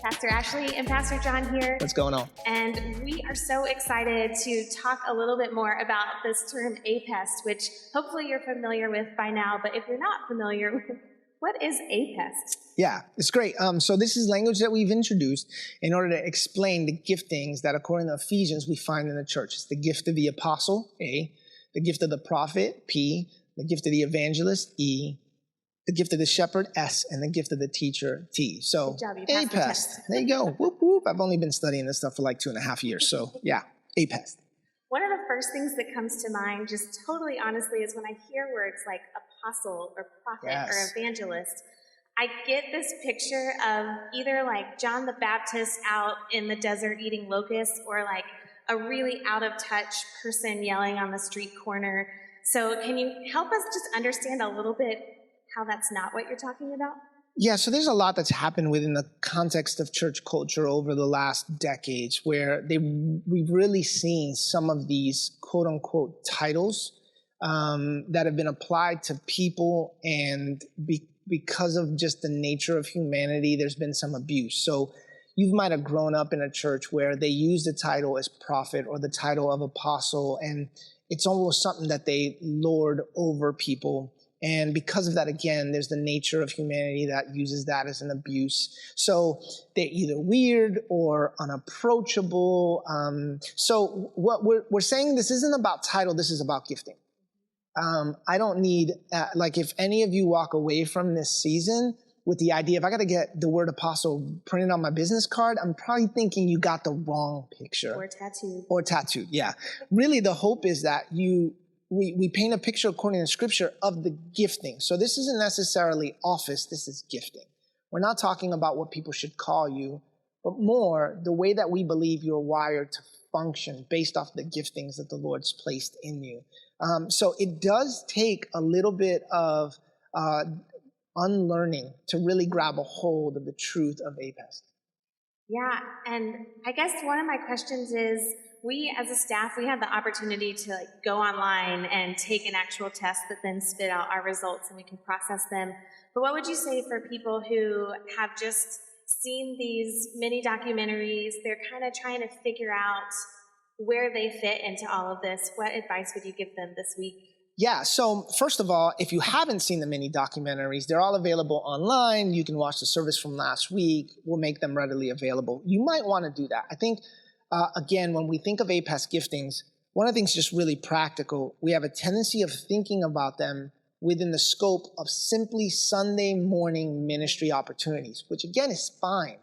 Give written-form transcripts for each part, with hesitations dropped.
Pastor Ashley and Pastor John here. What's going on? And we are so excited to talk a little bit more about this term APEST, which hopefully you're familiar with by now. But if you're not familiar with, what is APEST? Yeah, it's great. So this is language that we've introduced in order to explain the giftings that, according to Ephesians, we find in the church. It's the gift of the apostle, A, the gift of the prophet, P, the gift of the evangelist, E, the gift of the shepherd, S, and the gift of the teacher, T. So, good job, you passed the APEST. test. There you go. Whoop, whoop. I've only been studying this stuff for like 2.5 years. So, yeah, APEST. One of the first things that comes to mind, just totally honestly, is when I hear words like apostle or prophet or evangelist, I get this picture of either like John the Baptist out in the desert eating locusts or like a really out of touch person yelling on the street corner. So can you help us just understand a little bit how that's not what you're talking about? Yeah, so there's a lot that's happened within the context of church culture over the last decades where we've really seen some of these quote unquote titles that have been applied to people, and because of just the nature of humanity, there's been some abuse. So you might have grown up in a church where they use the title as prophet or the title of apostle, and it's almost something that they lord over people. And because of that, again, there's the nature of humanity that uses that as an abuse. So they're either weird or unapproachable. So what we're saying, this isn't about title, this is about gifting. I don't need, like if any of you walk away from this season with the idea, if I got to get the word apostle printed on my business card, I'm probably thinking you got the wrong picture. Or tattooed, yeah. Really, the hope is that we paint a picture according to Scripture of the gifting. So this isn't necessarily office, this is gifting. We're not talking about what people should call you, but more the way that we believe you're wired to function based off the giftings that the Lord's placed in you. So it does take a little bit of unlearning to really grab a hold of the truth of APEST. Yeah, and I guess one of my questions is, we as a staff, we have the opportunity to go online and take an actual test that then spit out our results and we can process them. But what would you say for people who have just seen these mini documentaries, they're kind of trying to figure out where they fit into all of this? What advice would you give them this week? Yeah, so first of all, if you haven't seen the mini documentaries, they're all available online. You can watch the service from last week. We'll make them readily available. You might want to do that. I think, again, when we think of APEST giftings, one of the things just really practical, we have a tendency of thinking about them within the scope of simply Sunday morning ministry opportunities, which again is fine.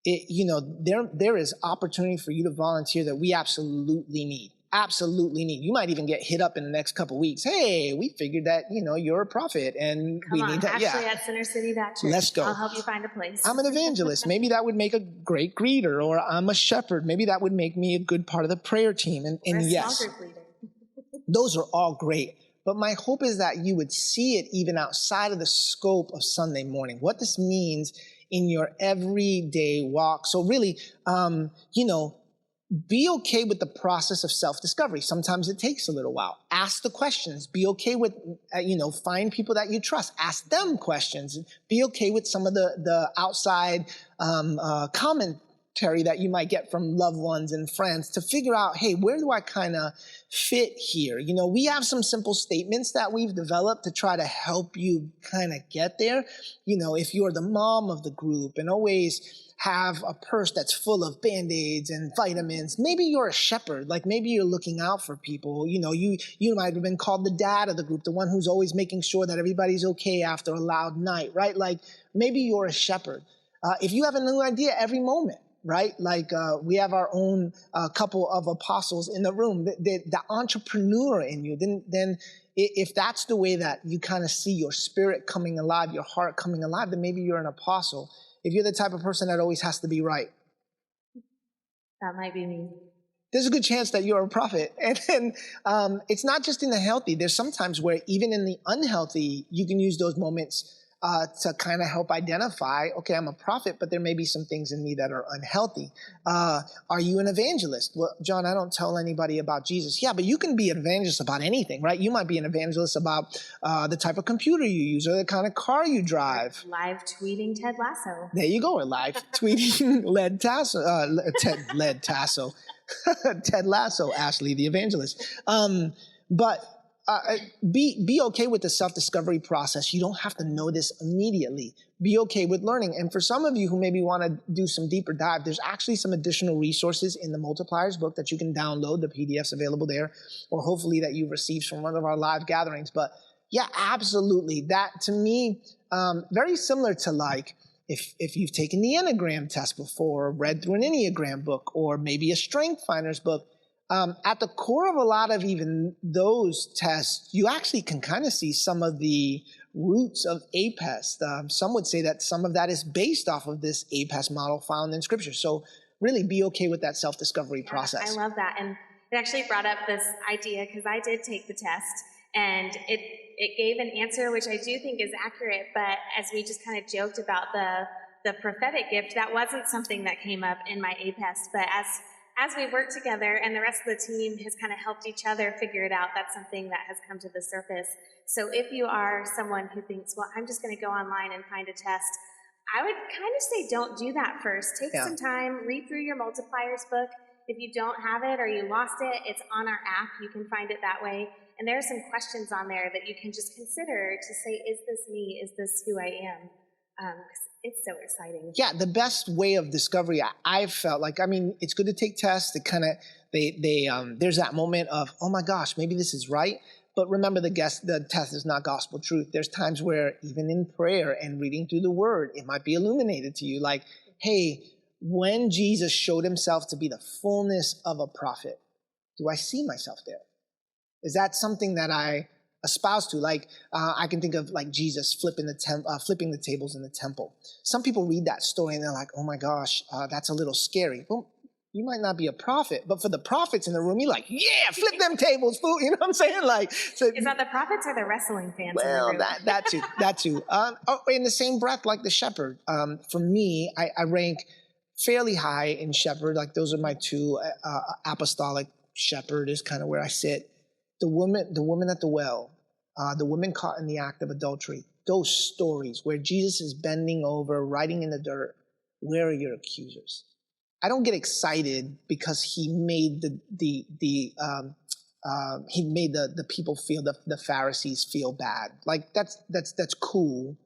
There is opportunity for you to volunteer that we absolutely need. Absolutely need. You might even get hit up in the next couple of weeks. Hey, we figured that, you're a prophet and we need that. Actually, at Center City Baptist. Let's go. I'll help you find a place. I'm an evangelist. Maybe that would make a great greeter, or I'm a shepherd. Maybe that would make me a good part of the prayer team. And yes, small group leader. Those are all great. But my hope is that you would see it even outside of the scope of Sunday morning, what this means in your everyday walk. So really, be okay with the process of self-discovery. Sometimes it takes a little while. Ask the questions. Be okay with, find people that you trust. Ask them questions. Be okay with some of the outside commentary that you might get from loved ones and friends to figure out, hey, where do I kind of fit here? We have some simple statements that we've developed to try to help you kind of get there. If you're the mom of the group and always have a purse that's full of Band-Aids and vitamins. Maybe you're a shepherd, like maybe you're looking out for people. You might have been called the dad of the group, the one who's always making sure that everybody's okay after a loud night, right? Like maybe you're a shepherd. If you have a new idea every moment, right? Like we have our own couple of apostles in the room, the entrepreneur in you, then if that's the way that you kind of see your spirit coming alive, your heart coming alive, then maybe you're an apostle. If you're the type of person that always has to be right, that might be me. There's a good chance that you're a prophet. And then it's not just in the healthy. There's sometimes where even in the unhealthy, you can use those moments to kind of help identify, okay, I'm a prophet, but there may be some things in me that are unhealthy. Are you an evangelist? Well, John, I don't tell anybody about Jesus. Yeah, but you can be an evangelist about anything, right? You might be an evangelist about the type of computer you use or the kind of car you drive. Live tweeting Ted Lasso. There you go, live tweeting Ted Lasso, Ashley the evangelist. But be okay with the self-discovery process. You don't have to know this immediately. Be okay with learning. And for some of you who maybe want to do some deeper dive, there's actually some additional resources in the Multipliers book that you can download. The PDF's available there, or hopefully that you've received from one of our live gatherings. But yeah, absolutely. That to me, very similar to like, if you've taken the Enneagram test before, or read through an Enneagram book, or maybe a Strength Finders book, at the core of a lot of even those tests, you actually can kind of see some of the roots of APEST. Some would say that some of that is based off of this APEST model found in Scripture. So really be okay with that self-discovery process. I love that. And it actually brought up this idea because I did take the test, and it gave an answer which I do think is accurate, but as we just kind of joked about the prophetic gift, that wasn't something that came up in my APEST, but as we worked together and the rest of the team has kind of helped each other figure it out, that's something that has come to the surface. So if you are someone who thinks, well, I'm just going to go online and find a test, I would kind of say don't do that first. Take some time, read through your multipliers book. If you don't have it or you lost it, it's on our app. You can find it that way. And there are some questions on there that you can just consider to say, is this me? Is this who I am? It's so exciting. Yeah, the best way of discovery, I've felt like, I mean, it's good to take tests. It kind of, there's that moment of, oh my gosh, maybe this is right. But remember, the test is not gospel truth. There's times where even in prayer and reading through the word, it might be illuminated to you like, hey, when Jesus showed himself to be the fullness of a prophet, do I see myself there? Is that something that I espouse to? Like, I can think of like Jesus flipping the tables in the temple. Some people read that story and they're like, oh my gosh, that's a little scary. Well, you might not be a prophet, but for the prophets in the room, you're like, yeah, flip them tables, fool. You know what I'm saying? Like, so, is that the prophets or the wrestling fans? Well, in the room? that too. In the same breath, like the shepherd. For me, I rank fairly high in shepherd. Like those are my two. Apostolic shepherd is kind of where I sit. The woman at the well, the woman caught in the act of adultery. Those stories where Jesus is bending over, writing in the dirt. Where are your accusers? I don't get excited because he made the people feel, the Pharisees feel bad. Like that's cool.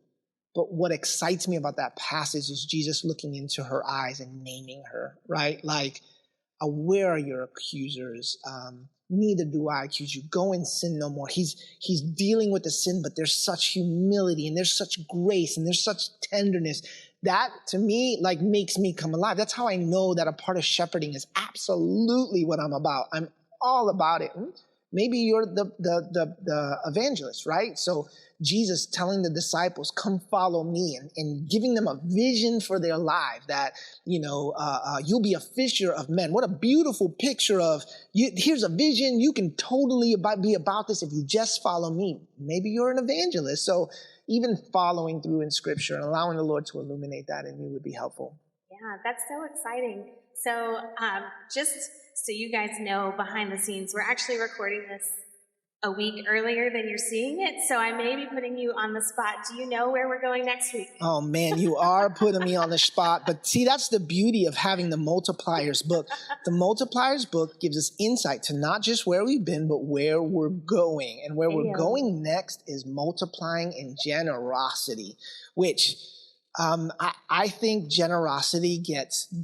But what excites me about that passage is Jesus looking into her eyes and naming her, right? Like, where are your accusers? Neither do I accuse you. Go and sin no more. He's dealing with the sin, but there's such humility and there's such grace and there's such tenderness. That, to me, like makes me come alive. That's how I know that a part of shepherding is absolutely what I'm about. I'm all about it. Maybe you're the evangelist, right? So Jesus telling the disciples, come follow me, and giving them a vision for their life that, you'll be a fisher of men. What a beautiful picture of, here's a vision. You can totally be about this if you just follow me. Maybe you're an evangelist. So even following through in Scripture and allowing the Lord to illuminate that in you would be helpful. Yeah, that's so exciting. So just so you guys know, behind the scenes, we're actually recording this a week earlier than you're seeing it, so I may be putting you on the spot. Do you know where we're going next week? Oh man, you are putting me on the spot. But see, that's the beauty of having the Multipliers book. The Multipliers book gives us insight to not just where we've been, but where we're going. And where we're going next is multiplying in generosity, which I think generosity gets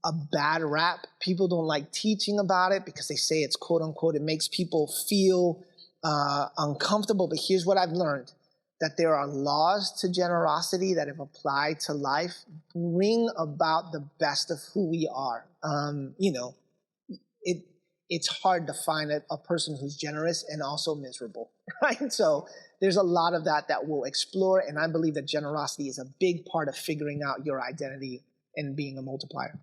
a bad rap. People don't like teaching about it because they say it's quote unquote, it makes people feel uncomfortable. But here's what I've learned, that there are laws to generosity that, if applied to life, bring about the best of who we are. It's hard to find a person who's generous and also miserable, right? So there's a lot of that we'll explore. And I believe that generosity is a big part of figuring out your identity and being a multiplier.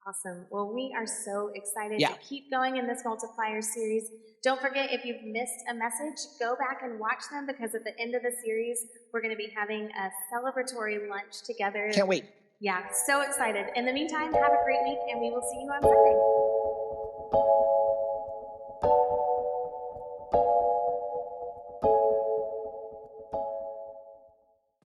Awesome. Well, we are so excited Yeah. to keep going in this multiplier series. Don't forget, if you've missed a message, go back and watch them, because at the end of the series, we're going to be having a celebratory lunch together. Can't wait. Yeah, so excited. In the meantime, have a great week, and we will see you on Sunday.